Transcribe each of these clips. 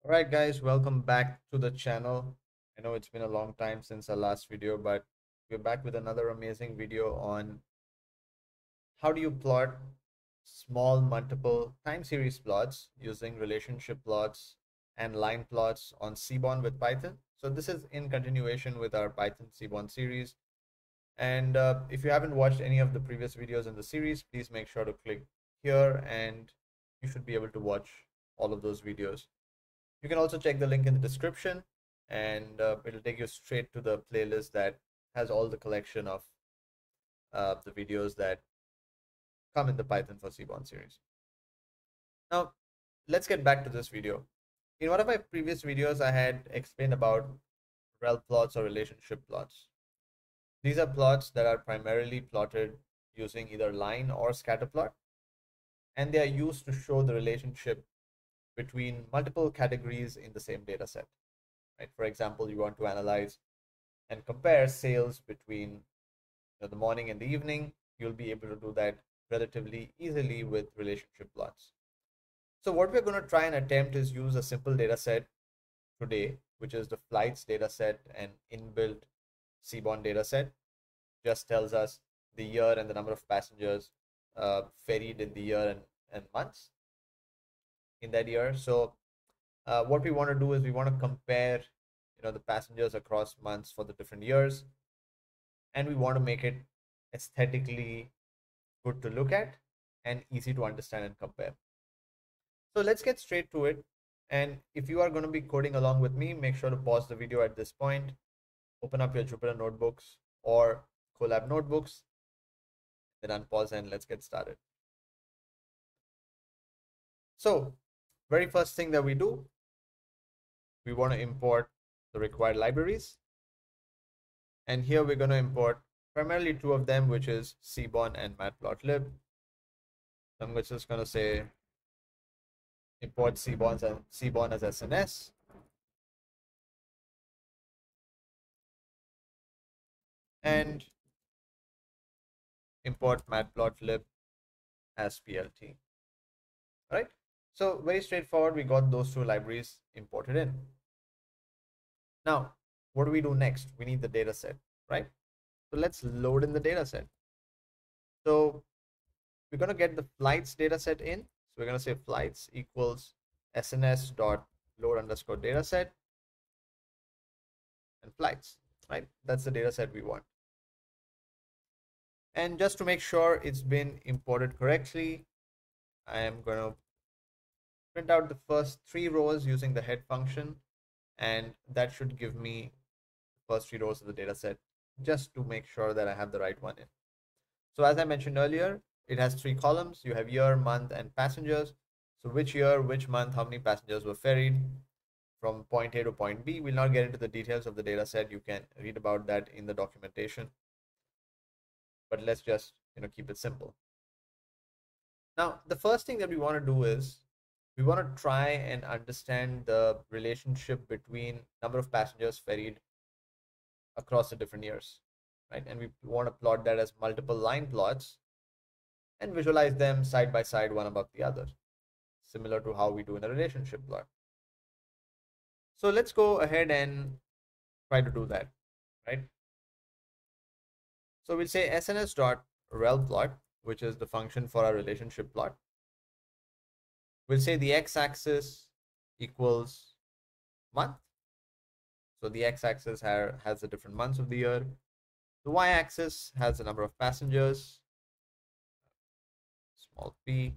All right, guys, welcome back to the channel. I know it's been a long time since our last video, but we're back with another amazing video on how do you plot small multiple time series plots using relationship plots and line plots on Seaborn with Python. So this is in continuation with our Python Seaborn series. And if you haven't watched any of the previous videos in the series, please make sure to click here and you should be able to watch all of those videos. You can also check the link in the description and it'll take you straight to the playlist that has all the collection of the videos that come in the Python for Seaborn series. Now, let's get back to this video. In one of my previous videos, I had explained about rel plots or relationship plots. These are plots that are primarily plotted using either line or scatter plot, and they are used to show the relationship between multiple categories in the same data set. Right? For example, you want to analyze and compare sales between the morning and the evening. You'll be able to do that relatively easily with relationship plots. So what we're going to try and attempt is use a simple data set today, which is the flights data set and inbuilt Seaborn data set. Just tells us the year and the number of passengers ferried in the year and months in that year. So what we want to do is we want to compare the passengers across months for the different years, and we want to make it aesthetically good to look at and easy to understand and compare. So let's get straight to it. And if you are going to be coding along with me, make sure to pause the video at this point, open up your Jupyter notebooks or Colab notebooks, then unpause and let's get started. So very first thing that we do, we want to import the required libraries. And here we're going to import primarily two of them, which is Seaborn and Matplotlib. So I'm just going to say import Seaborn as SNS. And import Matplotlib as PLT. All right. So very straightforward. We got those two libraries imported in. Now, what do we do next? We need the data set, right? So let's load in the data set. So we're going to get the flights data set in. So we're going to say flights equals SNS dot load underscore data set and flights, right? That's the data set we want. And just to make sure it's been imported correctly, I am going to print out the first three rows using the head function, and that should give me the first three rows of the data set just to make sure that I have the right one in. So as I mentioned earlier, it has three columns. You have year, month, and passengers. So which year, which month, how many passengers were ferried from point A to point B. We'll not get into the details of the data set. You can read about that in the documentation. But let's just keep it simple. Now, the first thing that we want to do is we want to try and understand the relationship between number of passengers ferried across the different years, right? And we want to plot that as multiple line plots and visualize them side by side, one above the other, similar to how we do in a relationship plot. So let's go ahead and try to do that, right? So we'll say SNS.rel plot, which is the function for our relationship plot. We'll say the x-axis equals month. So the x-axis has the different months of the year. The y-axis has the number of passengers, small p.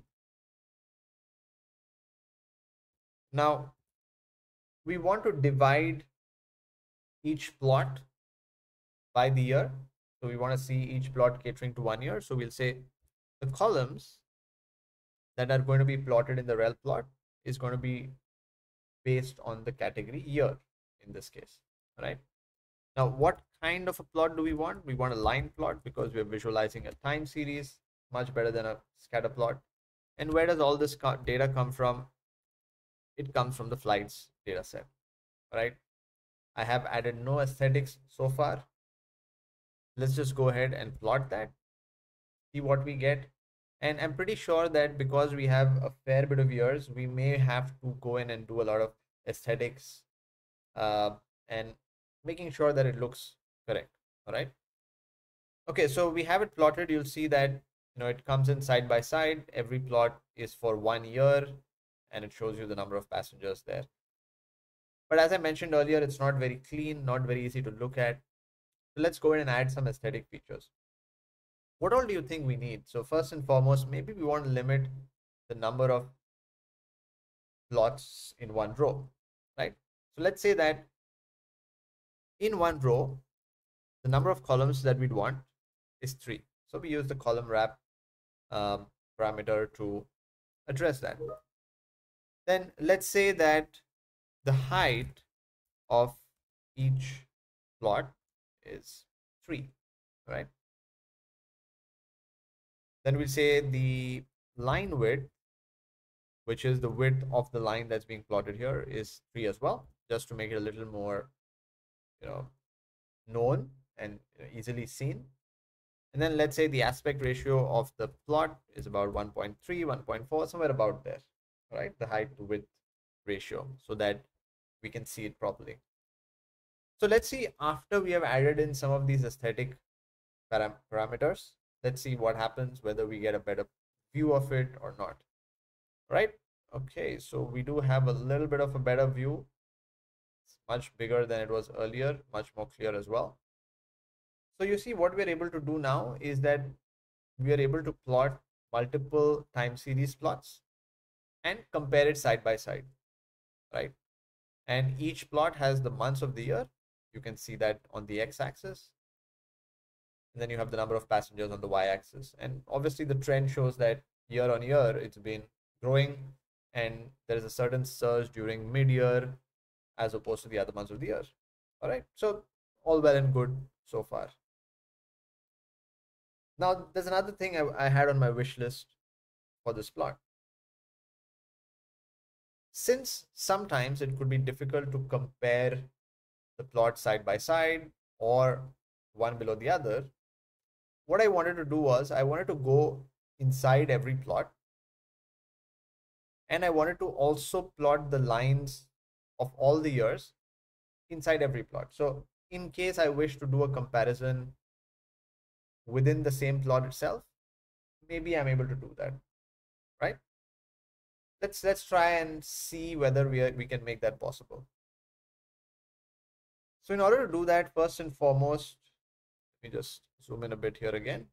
Now, we want to divide each plot by the year. So we want to see each plot catering to 1 year. So we'll say the columns that are going to be plotted in the rel plot is going to be based on the category year in this case, right? Now, what kind of a plot do we want? We want a line plot because we're visualizing a time series, much better than a scatter plot. And where does all this data come from? It comes from the flights data set, right? I have added no aesthetics so far. Let's just go ahead and plot that, see what we get. And I'm pretty sure that because we have a fair bit of years, we may have to go in and do a lot of aesthetics, uh, and making sure that it looks correct. All right. Okay, so we have it plotted. You'll see that it comes in side by side. Every plot is for 1 year, and it shows you the number of passengers there. But as I mentioned earlier, it's not very clean, not very easy to look at. So let's go ahead and add some aesthetic features. What all do you think we need? So first and foremost, maybe we want to limit the number of plots in one row, right? So let's say that in one row, the number of columns that we'd want is 3. So we use the column wrap parameter to address that. Then let's say that the height of each plot is 3, right? Then we'll say the line width, which is the width of the line that's being plotted here, is 3 as well, just to make it a little more known and easily seen. And then let's say the aspect ratio of the plot is about 1.3, 1.4, somewhere about there, right? The height to width ratio, so that we can see it properly. So let's see, after we have added in some of these aesthetic parameters, let's see what happens, whether we get a better view of it or not, right? Okay, so we do have a little bit of a better view. It's much bigger than it was earlier, much more clear as well. So you see, what we're able to do now is that we are able to plot multiple time series plots and compare it side by side, right? And each plot has the months of the year. You can see that on the x-axis. And then you have the number of passengers on the y-axis. And obviously the trend shows that year on year, it's been growing, and there is a certain surge during mid-year as opposed to the other months of the year. All right, so all well and good so far. Now, there's another thing I had on my wish list for this plot. Since sometimes it could be difficult to compare the plot side by side or one below the other, what I wanted to do was I wanted to go inside every plot, and I wanted to also plot the lines of all the years inside every plot. So in case I wish to do a comparison within the same plot itself, maybe I'm able to do that, right? Let's try and see whether we can make that possible. So in order to do that, first and foremost, let me just zoom in a bit here again.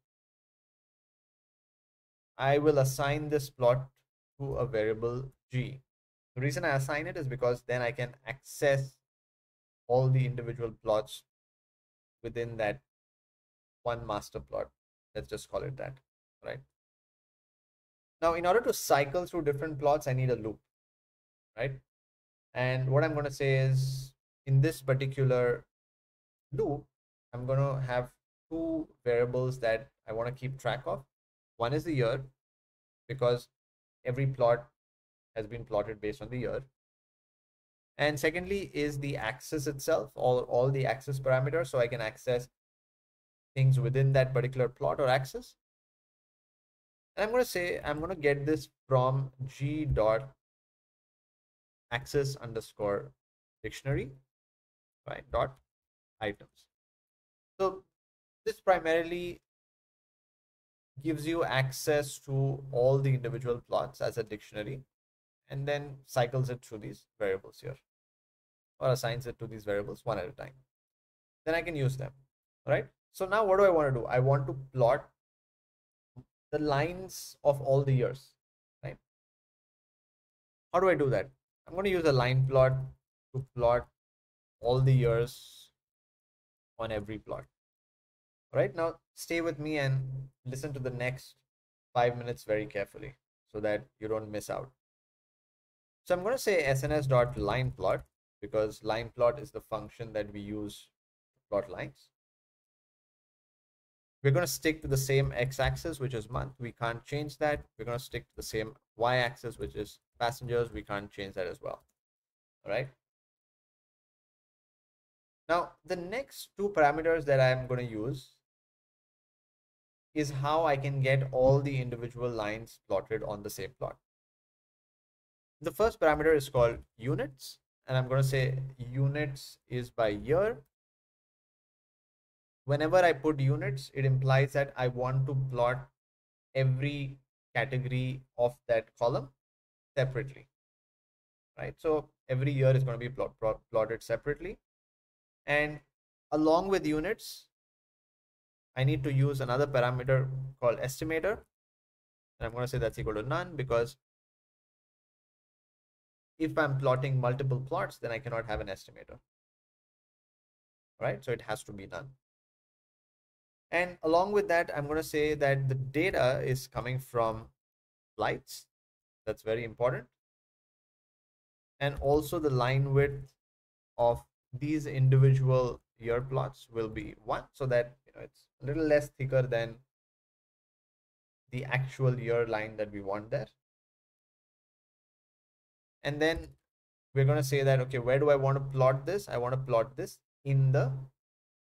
I will assign this plot to a variable g. The reason I assign it is because then I can access all the individual plots within that one master plot. Let's just call it that, right? Now, in order to cycle through different plots, I need a loop, right? And what I'm going to say is, in this particular loop, I'm going to have 2 variables that I want to keep track of. One is the year, because every plot has been plotted based on the year. And secondly is the axis itself, all the axis parameters, so I can access things within that particular plot or axis. And I'm going to say, I'm going to get this from g dot axis underscore dictionary, right, dot items. So this primarily gives you access to all the individual plots as a dictionary, and then cycles it through these variables here, or assigns it to these variables one at a time. Then I can use them, right? So now what do I want to do? I want to plot the lines of all the years, right? How do I do that? I'm going to use a line plot to plot all the years on every plot. All right, now stay with me and listen to the next 5 minutes very carefully so that you don't miss out. So I'm going to say sns.lineplot, because line plot is the function that we use to plot lines. We're going to stick to the same x-axis, which is month. We can't change that. We're going to stick to the same y-axis, which is passengers. We can't change that as well. All right. Now, the next 2 parameters that I'm going to use is how I can get all the individual lines plotted on the same plot. The first parameter is called units, and I'm going to say units is by year. Whenever I put units, it implies that I want to plot every category of that column separately, right? So every year is going to be plotted separately. And along with units, I need to use another parameter called estimator. And I'm going to say that's equal to none, because if I'm plotting multiple plots, then I cannot have an estimator, right? So it has to be none. And along with that, I'm going to say that the data is coming from lights. That's very important. And also the line width of these individual year plots will be 1, so that it's a little less thicker than the actual year line that we want there. And then we're going to say that, okay, where do I want to plot this? I want to plot this in the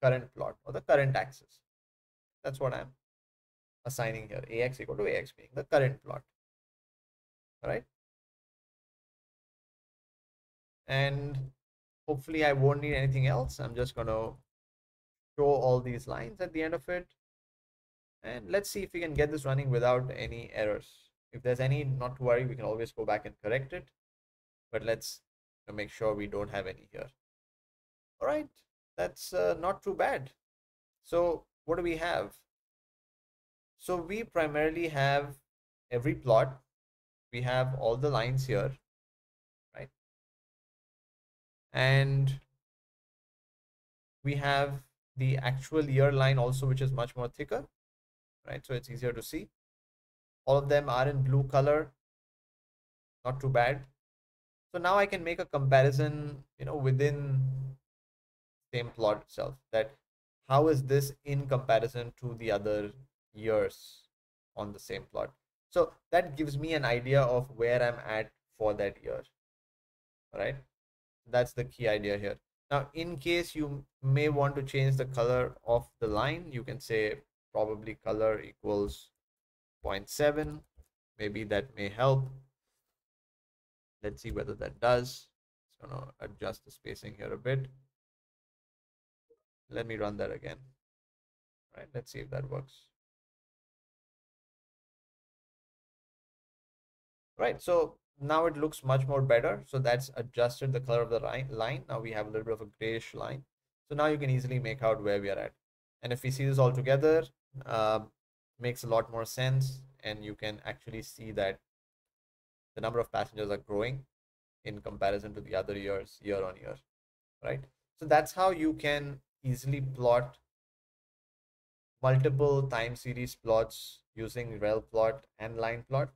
current plot, or the current axis. That's what I'm assigning here. AX equal to AX being the current plot. All right. And hopefully I won't need anything else. I'm just going to show all these lines at the end of it. And let's see if we can get this running without any errors. If there's any, not to worry, we can always go back and correct it. But let's make sure we don't have any here. All right, that's not too bad. So what do we have? So we primarily have every plot. We have all the lines here, right? And we have the actual year line also, which is much more thicker, right? So it's easier to see. All of them are in blue color, not too bad. So now I can make a comparison, within same plot itself, that how is this in comparison to the other years on the same plot. So that gives me an idea of where I'm at for that year. All right, that's the key idea here. Now, in case you may want to change the color of the line, you can say probably color equals 0.7. Maybe that may help. Let's see whether that does. It's going to adjust the spacing here a bit. Let me run that again. Right, let's see if that works. Right, so now it looks much more better. So that's adjusted the color of the line. Now we have a little bit of a grayish line. So now you can easily make out where we are at. And if we see this all together, makes a lot more sense. And you can actually see that the number of passengers are growing in comparison to the other years, year on year, right? So that's how you can easily plot multiple time series plots using rel plot and line plot.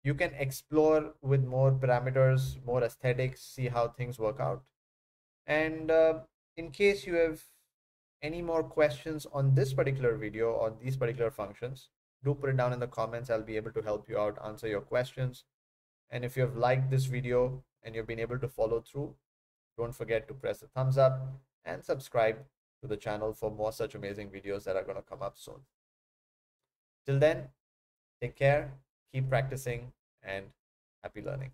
You can explore with more parameters, more aesthetics, see how things work out. And in case you have any more questions on this particular video or these particular functions, do put it down in the comments. I'll be able to help you out, answer your questions. And if you have liked this video and you've been able to follow through, don't forget to press the thumbs up and subscribe to the channel for more such amazing videos that are going to come up soon. Till then, take care, keep practicing, and happy learning.